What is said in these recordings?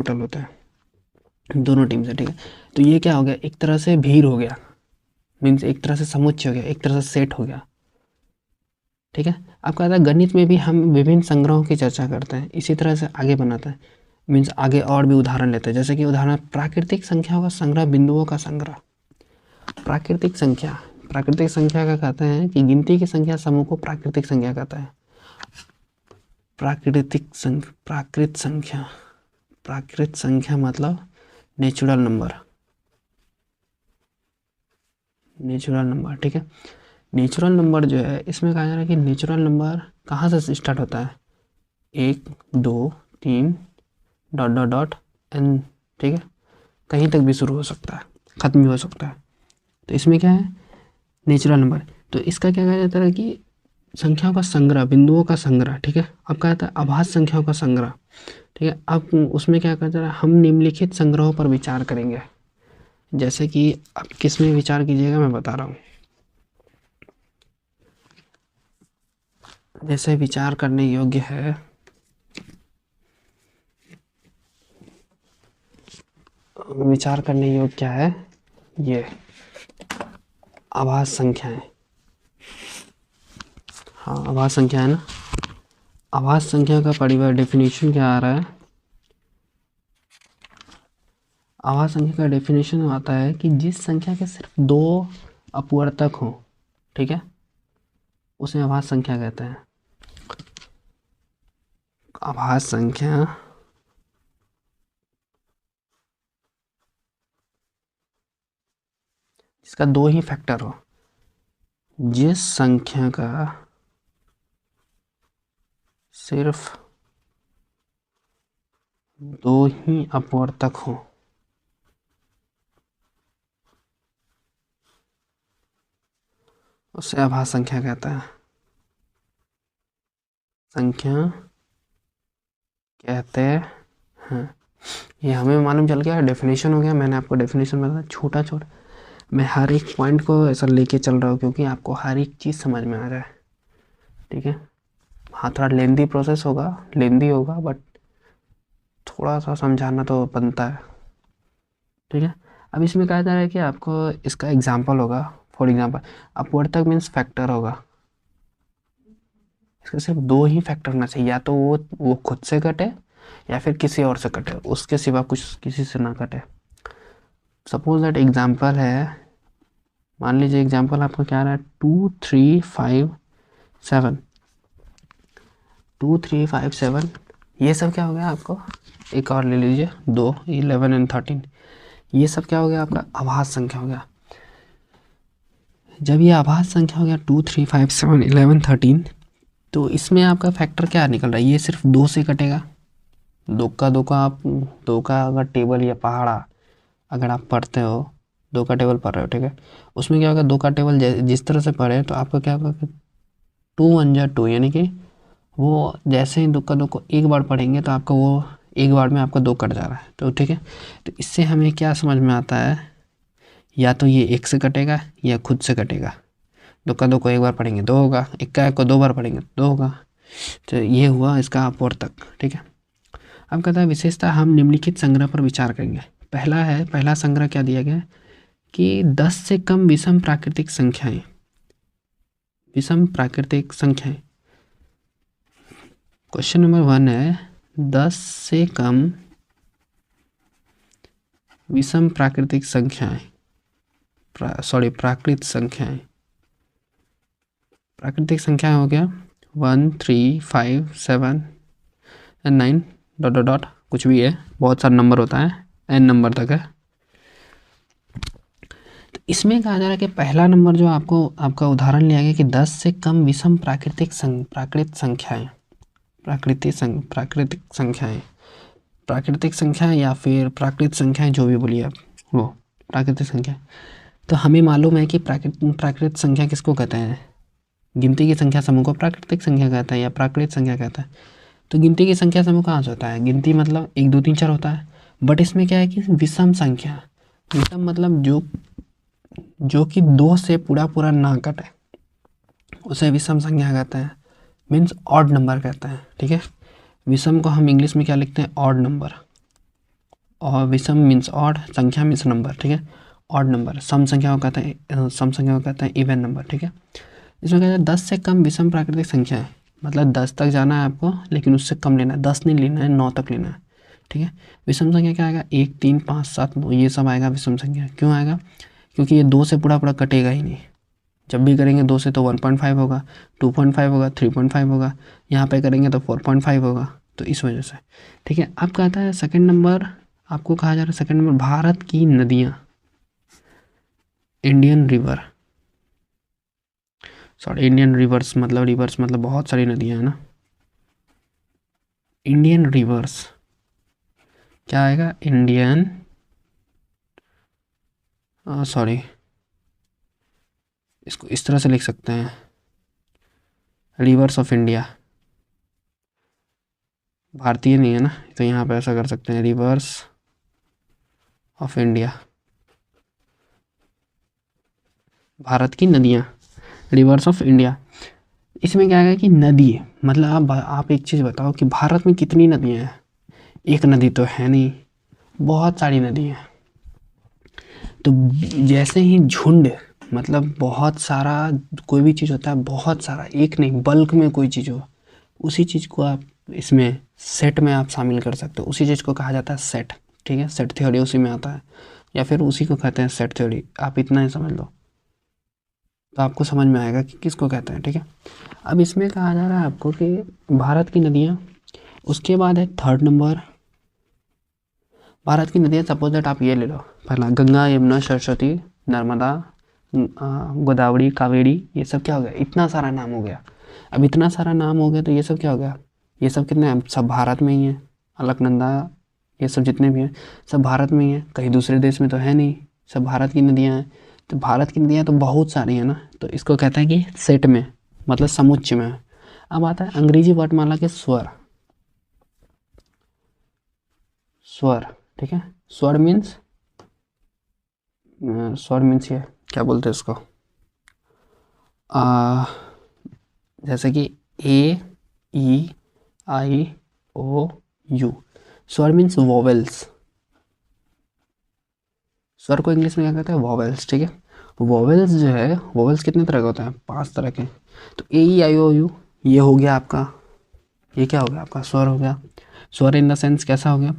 Capital होता है दोनों टीम से, ठीक है। तो ये क्या हो गया, एक तरह से भीड़ हो गया, मीन्स एक तरह से समुच्चय हो गया, एक तरह से सेट हो गया, ठीक है। अब कहता है गणित में भी हम विभिन्न संग्रहों की चर्चा करते हैं, इसी तरह से आगे बनाता है, मीन्स आगे और भी उदाहरण लेते हैं। जैसे कि उदाहरण प्राकृतिक संख्याओं का संग्रह, बिंदुओं का संग्रह। प्राकृतिक संख्या का कहते हैं कि गिनती की संख्या समूह को प्राकृतिक संख्या कहता है। प्राकृत संख्या मतलब नेचुरल नंबर, ठीक है। नेचुरल नंबर जो है, इसमें कहा जा रहा है कि नेचुरल नंबर कहाँ से स्टार्ट होता है, 1 2 3 ... n, ठीक है, कहीं तक भी शुरू हो सकता है, खत्म भी हो सकता है। तो इसमें क्या है, नेचुरल नंबर। तो इसका क्या कहा जाता है कि संख्याओं का संग्रह, बिंदुओं का संग्रह, ठीक है। अब क्या कहता है आभास संख्याओं का संग्रह, ठीक है। अब उसमें क्या कहता है, हम निम्नलिखित संग्रहों पर विचार करेंगे। जैसे कि अब किस में विचार कीजिएगा, मैं बता रहा हूँ। जैसे विचार करने योग्य है, विचार करने योग्य क्या है, ये आभास संख्याएं। हाँ, आभास संख्या है ना। आभास संख्या का परिवार डेफिनेशन क्या आ रहा है, आभास संख्या का डेफिनेशन आता है कि जिस संख्या के सिर्फ 2 अपवर्तक हो, ठीक है, उसे आभास संख्या कहते हैं। आभास संख्या इसका 2 ही फैक्टर हो, जिस संख्या का सिर्फ 2 ही अपवर्तक हो, उसे आभास संख्या कहता है। संख्या कहते हैं, ये हमें मालूम चल गया, डेफिनेशन हो गया। मैंने आपको डेफिनेशन बताया, छोटा छोटा मैं हर एक पॉइंट को ऐसा लेके चल रहा हूँ क्योंकि आपको हर एक चीज़ समझ में आ जाए, ठीक है। हाँ, थोड़ा लेंदी प्रोसेस होगा, लेंदी होगा, बट थोड़ा सा समझाना तो बनता है, ठीक है। अब इसमें कहा जा रहा है कि आपको इसका एग्जाम्पल होगा, फॉर एग्जाम्पल अपवर्तक मीन्स फैक्टर होगा, इसके सिर्फ 2 ही फैक्टर होना चाहिए, या तो वो खुद से कटे या फिर किसी और से कटे, उसके सिवा कुछ किसी से ना कटे। सपोज दैट एग्जाम्पल है, मान लीजिए एग्जाम्पल आपका क्या आ रहा है, 2 3 5 7, 2 3 5 7, ये सब क्या हो गया आपको, एक और ले लीजिए 2 11 एंड 13, ये सब क्या हो गया आपका आभास संख्या हो गया। जब ये आभास संख्या हो गया 2 3 5 7 11 13, तो इसमें आपका फैक्टर क्या निकल रहा है, ये सिर्फ 2 से कटेगा। 2 का आप 2 का अगर टेबल या पहाड़ा अगर आप पढ़ते हो, 2 का टेबल पढ़ रहे हो, ठीक है, उसमें क्या होगा, 2 का टेबल जिस तरह से पढ़े तो आपका क्या होगा, 2 1 जा 2, यानी कि वो जैसे ही 2 को एक बार पढ़ेंगे तो आपका वो एक बार में आपका 2 कट जा रहा है, तो ठीक है। तो इससे हमें क्या समझ में आता है, या तो ये 1 से कटेगा या खुद से कटेगा। 2 को एक बार पढ़ेंगे 2 होगा, 1 को 2 बार पढ़ेंगे 2 होगा। तो ये हुआ इसका अपवर्तक, ठीक है। अब कहता है विशेषता, हम निम्नलिखित संग्रह पर विचार करेंगे। पहला संग्रह क्या दिया गया कि 10 से कम विषम प्राकृतिक संख्याएं, क्वेश्चन नंबर 1 है 10 से कम विषम प्राकृतिक संख्याएं, प्राकृत संख्याएं हो गया 1 3 5 7 एंड 9 ... कुछ भी है, बहुत सारा नंबर होता है, n नंबर तक है। तो इसमें कहा जा रहा है कि पहला नंबर जो आपका उदाहरण लिया गया कि 10 से कम विषम प्राकृतिक संख्याएं या फिर प्राकृत संख्याएं, जो भी बोलिए आप, वो प्राकृतिक संख्या। तो हमें मालूम है कि प्राकृत संख्या किसको कहते हैं, गिनती की संख्या समूह को प्राकृतिक संख्या कहता है या प्राकृत संख्या कहता है। तो गिनती की संख्या समूह कहाँ से होता है, गिनती मतलब 1 2 3 4 होता है, बट इसमें क्या है कि विषम संख्या, विषम मतलब जो कि 2 से पूरा ना कटे, उसे विषम संख्या कहते हैं, मीन्स ऑड नंबर कहते हैं, ठीक है। विषम को हम इंग्लिश में क्या लिखते हैं, ऑड नंबर, और विषम मीन्स ऑड, संख्या मीन्स नंबर, ठीक है। ऑड नंबर, सम संख्या को कहते हैं, सम संख्या को कहते हैं इवन नंबर, ठीक है। इसमें कहते हैं 10 से कम विषम प्राकृतिक संख्या है, मतलब 10 तक जाना है आपको, लेकिन उससे कम लेना है, 10 नहीं लेना है, 9 तक लेना है, ठीक है। विषम संख्या क्या आएगा, 1, 3, 5, 7, 9, ये सब आएगा विषम संख्या। क्यों आएगा, क्योंकि ये 2 से पूरा पूरा कटेगा ही नहीं। जब भी करेंगे 2 से तो 1.5 होगा, 2.5 होगा, 3.5 होगा, यहाँ पे करेंगे तो 4.5 होगा, तो इस वजह से, ठीक है। अब कहता है सेकंड नंबर, आपको कहा जा रहा है सेकंड नंबर, भारत की नदियाँ, Indian river, sorry Indian reverse मतलब बहुत सारी नदियाँ हैं ना, इंडियन रिवर्स क्या आएगा, इंडियन, सॉरी इसको इस तरह से लिख सकते हैं, रिवर्स ऑफ इंडिया, भारतीय नहीं है ना, तो यहाँ पे ऐसा कर सकते हैं, रिवर्स ऑफ इंडिया, भारत की नदियाँ, रिवर्स ऑफ इंडिया। इसमें क्या है कि नदी, मतलब आप एक चीज़ बताओ कि भारत में कितनी नदियाँ हैं, एक नदी तो है नहीं, बहुत सारी नदी हैं। तो जैसे ही झुंड, मतलब बहुत सारा, कोई भी चीज़ होता है बहुत सारा, एक नहीं बल्क में कोई चीज़ हो, उसी चीज़ को आप इसमें सेट में आप शामिल कर सकते हो, उसी चीज़ को कहा जाता है सेट, ठीक है। सेट थ्योरी उसी में आता है, या फिर उसी को कहते हैं सेट थ्योरी, आप इतना ही समझ लो तो आपको समझ में आएगा कि किसको कहते हैं, ठीक है। अब इसमें कहा जा रहा है आपको कि भारत की नदियाँ, उसके बाद है थर्ड नंबर, भारत की नदियाँ, सपोज दैट आप ये ले लो, पहला गंगा, यमुना, सरस्वती, नर्मदा, गोदावरी, कावेरी, ये सब क्या हो गया, इतना सारा नाम हो गया। अब इतना सारा नाम हो गया तो ये सब क्या हो गया, ये सब कितने हैं, सब भारत में ही है, अलकनंदा, ये सब जितने भी हैं सब भारत में ही है, कहीं दूसरे देश में तो है नहीं, सब भारत की नदियाँ हैं। तो भारत की नदियाँ तो बहुत सारी हैं ना, तो इसको कहते हैं कि सेट में, मतलब समुच्चय में। अब आता है अंग्रेजी वर्णमाला के स्वर, स्वर, ठीक है। स्वर मीन्स, स्वर मीन्स ये क्या बोलते हैं इसको, जैसे कि ए, ई, आई, ओ, यू, स्वर मीन्स वोवेल्स, स्वर को इंग्लिश में क्या कहते हैं, वोवेल्स, ठीक है। वोवेल्स जो है, वोवेल्स कितने तरह के होते हैं, 5 तरह के। तो ए, ई, आई, ओ, यू, ये हो गया आपका, ये क्या हो गया आपका, स्वर हो गया। स्वर इन द सेंस कैसा हो गया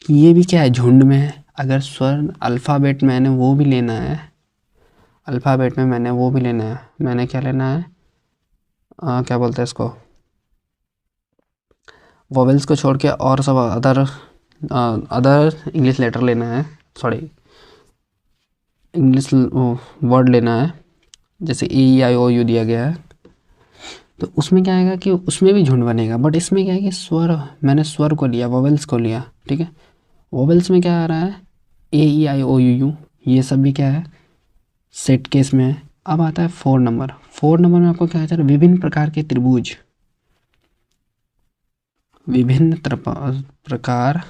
कि ये भी क्या है, झुंड में है। अगर स्वर अल्फ़ाबेट मैंने वो भी लेना है, अल्फ़ाबेट में मैंने वो भी लेना है, मैंने क्या लेना है, क्या बोलते हैं इसको, वोवेल्स को छोड़ के और सब अदर इंग्लिश लेटर लेना है, सॉरी इंग्लिश वर्ड लेना है, जैसे ए, ई, आई, ओ, यू दिया गया है, तो उसमें क्या आएगा कि उसमें भी झुंड बनेगा। बट इसमें क्या है कि स्वर, मैंने स्वर को लिया, वोवेल्स को लिया, ठीक है। वोवेल्स में क्या आ रहा है, ए, ई, आई, ओ, यू, ये सब भी क्या है, सेट केस में है। अब आता है 4 नंबर, 4 नंबर में आपको क्या है, विभिन्न प्रकार के त्रिभुज, विभिन्न प्रकार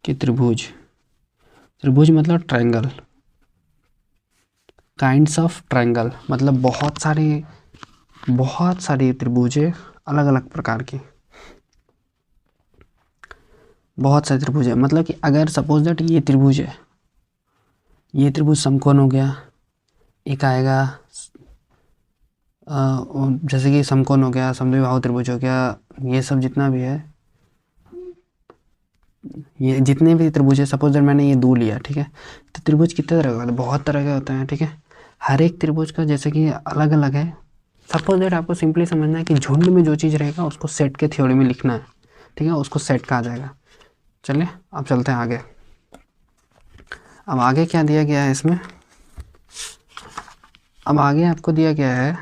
के त्रिभुज, त्रिभुज मतलब ट्रायंगल, काइंड्स ऑफ ट्रायंगल, मतलब बहुत सारी त्रिभुजें, अलग अलग प्रकार की, बहुत सारे त्रिभुज है। मतलब कि अगर सपोज दैट ये त्रिभुज है, ये त्रिभुज समकोण हो गया, एक आएगा जैसे कि समकोण हो गया, समद्विबाहु त्रिभुज हो गया, ये सब जितना भी है, ये जितने भी त्रिभुज है, सपोज दैट मैंने ये 2 लिया, ठीक है। तो त्रिभुज कितने तरह का होता है, बहुत तरह के होते हैं, ठीक है। हर एक त्रिभुज का जैसे कि अलग अलग है। सपोज दैट आपको सिंपली समझना है कि झुंड में जो चीज़ रहेगा उसको सेट के थ्योरी में लिखना है, ठीक है, उसको सेट कहा जाएगा। चलिए अब चलते हैं आगे। अब आगे क्या दिया गया है इसमें, अब आगे आपको दिया गया है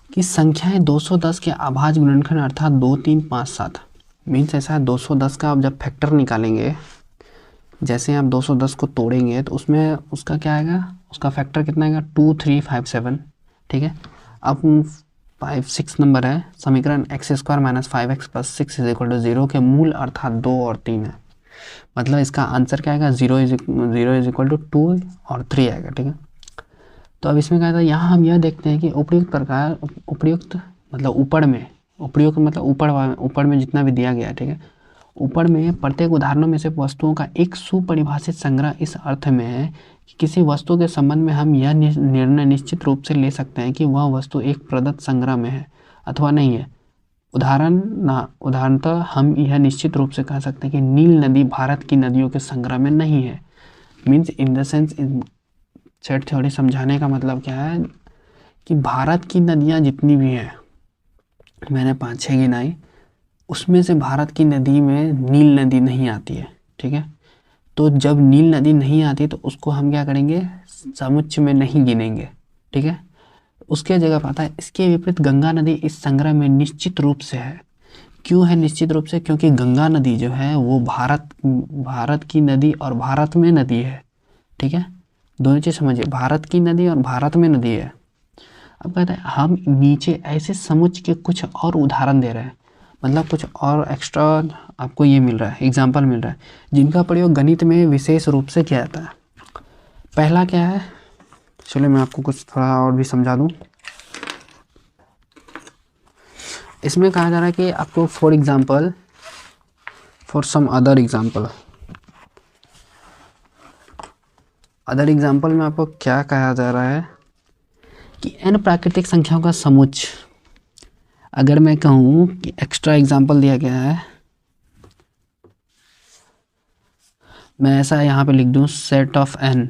कि संख्याएं 210 के अभाज्य गुणनखंड अर्थात 2, 3, 5, 7 मीन्स ऐसा है, 210 का आप जब फैक्टर निकालेंगे, जैसे आप 210 को तोड़ेंगे तो उसमें उसका क्या आएगा, उसका फैक्टर कितना आएगा, 2, 3, 5, 7, ठीक है। अब 6 नंबर है, समीकरण x² - 5x + 6 = 0 के मूल अर्थात 2 और 3 है, मतलब इसका आंसर क्या आएगा, 0 = 2 और 3 आएगा, ठीक है। तो अब इसमें क्या था, यहाँ हम यह देखते हैं कि उपयुक्त मतलब ऊपर में उपयुक्त मतलब ऊपर में जितना भी दिया गया है, ठीक है। ऊपर में प्रत्येक उदाहरणों में से वस्तुओं का एक सुपरिभाषित संग्रह इस अर्थ में है कि किसी वस्तु के संबंध में हम यह निर्णय निश्चित रूप से ले सकते हैं कि वह वस्तु एक प्रदत्त संग्रह में है अथवा नहीं है। उदाहरणतः हम यह निश्चित रूप से कह सकते हैं कि नील नदी भारत की नदियों के संग्रह में नहीं है। Means in the sense set theory समझाने का मतलब क्या है कि भारत की नदियाँ जितनी भी हैं, मैंने 5-6 गिनाई, उसमें से भारत की नदी में नील नदी नहीं आती है, ठीक है। तो जब नील नदी नहीं आती तो उसको हम क्या करेंगे, समुच्चय में नहीं गिनेंगे, ठीक है। उसके जगह पता है इसके विपरीत गंगा नदी इस संग्रह में निश्चित रूप से है। क्यों है निश्चित रूप से? क्योंकि गंगा नदी जो है वो भारत की नदी और भारत में नदी है, ठीक है। दोनों चीज़ समझिए, भारत की नदी और भारत में नदी है। अब कहते हैं हम नीचे ऐसे समुच्चय के कुछ और उदाहरण दे रहे हैं, मतलब कुछ और एक्स्ट्रा आपको ये मिल रहा है, एग्जाम्पल मिल रहा है, जिनका प्रयोग गणित में विशेष रूप से किया जाता है। पहला क्या है, चलो मैं आपको कुछ थोड़ा और भी समझा दूं। इसमें कहा जा रहा है कि आपको फॉर सम अदर एग्जाम्पल में आपको क्या कहा जा रहा है कि n प्राकृतिक संख्याओं का समुच्चय, अगर मैं कहूँ कि एक्स्ट्रा एग्जाम्पल दिया गया है, मैं ऐसा यहाँ पे लिख दूँ सेट ऑफ n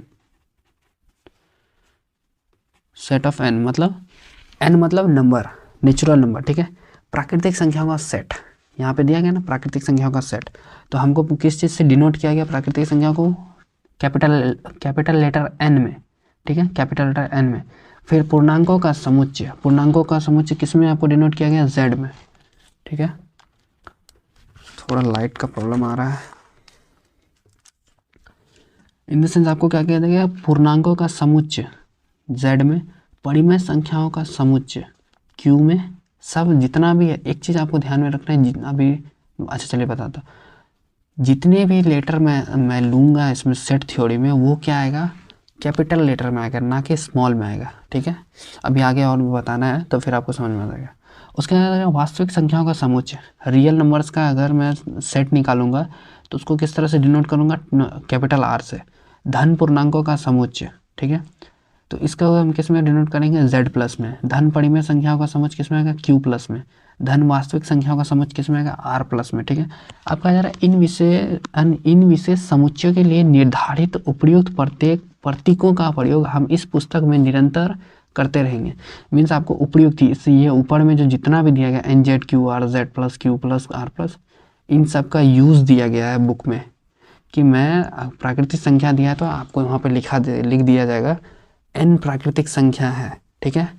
मतलब n मतलब नंबर, नेचुरल नंबर, ठीक है। प्राकृतिक संख्याओं का सेट यहाँ पे दिया गया ना, प्राकृतिक संख्याओं का सेट। तो हमको किस चीज़ से डिनोट किया गया प्राकृतिक संख्या को? कैपिटल लेटर n में, ठीक है, कैपिटल लेटर n में। फिर पूर्णांकों का समुच्चय किस में आपको डिनोट किया गया? z में, ठीक है। थोड़ा लाइट का प्रॉब्लम आ रहा है। इन द सेंस आपको क्या किया गया? पूर्णांकों का समुच्चय z में, परिमेय संख्याओं का समुच्चय q में, सब जितना भी है। एक चीज़ आपको ध्यान में रखना है, जितना भी, अच्छा चलिए बताता, जितने भी लेटर मैं लूँगा इसमें सेट थ्योरी में, वो क्या आएगा? कैपिटल लेटर में आएगा, ना कि स्मॉल में आएगा, ठीक है। अभी आगे और भी बताना है तो फिर आपको समझ में आ जाएगा। उसके बाद वास्तविक संख्याओं का समुच्चय, रियल नंबर्स का अगर मैं सेट निकालूंगा तो उसको किस तरह से डिनोट करूँगा? कैपिटल R से। धन पूर्णांकों का समुच्चय, ठीक है, तो इसका हम किस में डिनोट करेंगे? Z प्लस में। धन परिमेय संख्याओं का समुच्चय किस में आएगा? Q प्लस में। धन वास्तविक संख्याओं का समुच्चय किस में आएगा? R प्लस में, ठीक है। अब कहा जा रहा है इन विशेष समुच्चयों के लिए निर्धारित उपयुक्त प्रतीकों का प्रयोग हम इस पुस्तक में निरंतर करते रहेंगे। मीन्स आपको उपयुक्त, इससे ये ऊपर में जो जितना भी दिया गया NZ QR Z plus Q plus R plus, इन सब का यूज़ दिया गया है बुक में, कि मैं प्राकृतिक संख्या दिया है तो आपको वहाँ पर लिख दिया जाएगा n प्राकृतिक संख्या है, ठीक है।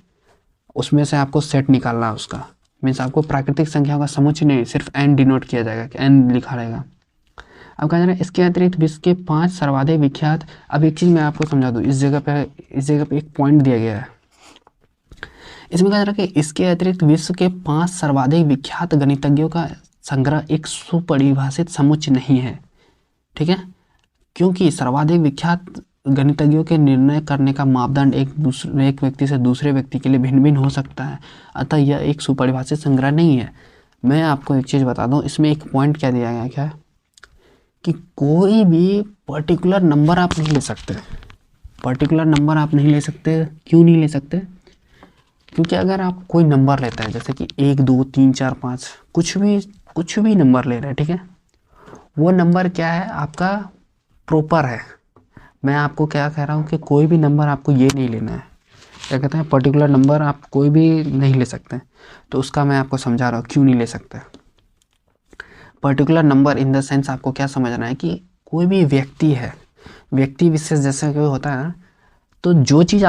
उसमें से आपको सेट निकालना है उसका। मीन्स आपको प्राकृतिक संख्याओं का समुच्चय नहीं, सिर्फ n डिनोट किया जाएगा कि n लिखा रहेगा। अब कहा जा रहा है इसके अतिरिक्त विश्व के 5 सर्वाधिक विख्यात, अब एक चीज़ मैं आपको समझा दूँ, इस जगह पे एक पॉइंट दिया गया है। इसमें कहा जा रहा है कि इसके अतिरिक्त विश्व के 5 सर्वाधिक विख्यात गणितज्ञों का संग्रह एक सुपरिभाषित समुच्चय नहीं है, ठीक है। क्योंकि सर्वाधिक विख्यात गणितज्ञों के निर्णय करने का मापदंड एक व्यक्ति से दूसरे व्यक्ति के लिए भिन्न भिन्न हो सकता है, अतः यह एक सुपरिभाषित संग्रह नहीं है। मैं आपको एक चीज़ बता दूं, इसमें एक पॉइंट क्या दिया गया, क्या कि कोई भी पर्टिकुलर नंबर आप नहीं ले सकते। क्यों नहीं ले सकते? क्योंकि अगर आप कोई नंबर लेते हैं, जैसे कि 1 2 3 4 5, कुछ भी नंबर ले रहे हैं, ठीक है, वो नंबर क्या है? आपका प्रॉपर है। मैं आपको क्या कह रहा हूँ कि कोई भी नंबर आपको ये नहीं लेना है, क्या कहते हैं, पर्टिकुलर नंबर आप कोई भी नहीं ले सकते। तो उसका मैं आपको समझा रहा हूँ क्यों नहीं ले सकते। Particular number in the sense आपको क्या समझना है कि कोई भी व्यक्ति है, व्यक्ति विशेष जैसे कोई होता है ना, तो जो चीज़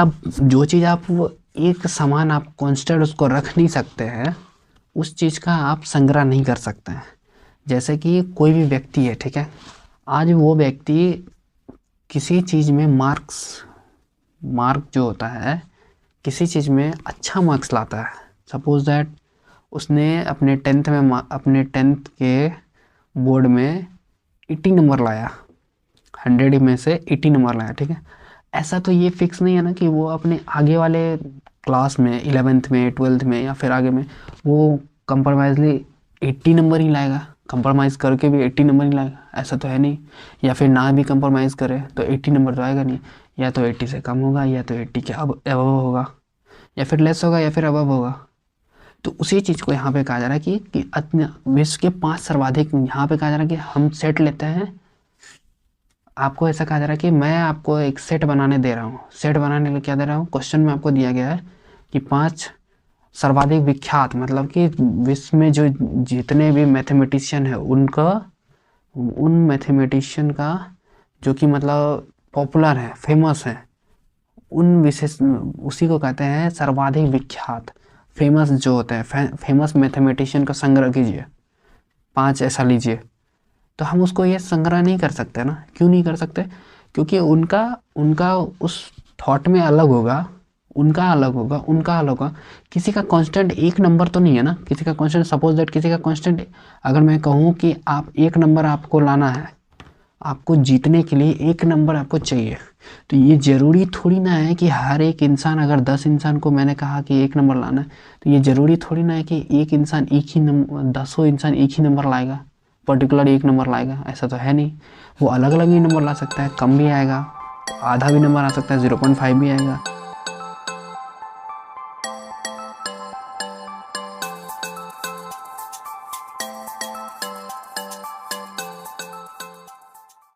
आप वो एक समान आप कॉन्स्टेंट उसको रख नहीं सकते हैं, उस चीज़ का आप संग्रह नहीं कर सकते हैं। जैसे कि कोई भी व्यक्ति है, ठीक है, आज वो व्यक्ति किसी चीज़ में मार्क जो होता है, किसी चीज़ में अच्छा मार्क्स लाता है। सपोज दैट उसने अपने 10th के बोर्ड में 80 नंबर लाया, 100 में से 80 नंबर लाया, ठीक है। ऐसा तो ये फिक्स नहीं है ना कि वो अपने आगे वाले क्लास में 11th में 12th में या फिर आगे में वो कंप्रोमाइजली 80 नंबर ही लाएगा, कंप्रोमाइज़ करके भी 80 नंबर ही लाएगा, ऐसा तो है नहीं। या फिर ना भी कंप्रोमाइज़ करे तो 80 नंबर तो आएगा नहीं, या तो 80 से कम होगा, या तो 80 के अबव होगा, या फिर लेस होगा, या फिर अबव होगा। तो उसी चीज़ को यहाँ पे कहा जा रहा है कि विश्व के 5 सर्वाधिक, यहाँ पे कहा जा रहा है कि हम सेट लेते हैं, आपको ऐसा कहा जा रहा है कि मैं आपको एक सेट बनाने दे रहा हूँ। सेट बनाने के लिए क्या दे रहा हूँ, क्वेश्चन में आपको दिया गया है कि 5 सर्वाधिक विख्यात, मतलब कि विश्व में जो जितने भी मैथमेटिशियन है उन मैथमेटिशियन का जो कि मतलब पॉपुलर है, फेमस है, उन विशेष, उसी को कहते हैं सर्वाधिक विख्यात। फेमस जो होते हैं, फेमस मैथमेटिशियन का संग्रह कीजिए, 5 ऐसा लीजिए। तो हम उसको ये संग्रह नहीं कर सकते ना। क्यों नहीं कर सकते? क्योंकि उनका उस थॉट में अलग होगा, उनका अलग होगा। किसी का कांस्टेंट एक नंबर तो नहीं है ना, किसी का कांस्टेंट, सपोज दैट किसी का कांस्टेंट, अगर मैं कहूँ कि आप एक नंबर आपको लाना है, आपको जीतने के लिए एक नंबर आपको चाहिए, तो ये ज़रूरी थोड़ी ना है कि हर एक इंसान, अगर 10 इंसान को मैंने कहा कि एक नंबर लाना है, तो ये ज़रूरी थोड़ी ना है कि एक इंसान एक ही नंबर, 10 इंसान एक ही नंबर लाएगा, पर्टिकुलर एक नंबर लाएगा, ऐसा तो है नहीं। वो अलग अलग ही नंबर ला सकता है, कम भी आएगा, आधा भी नंबर आ सकता है, 0.5 भी आएगा,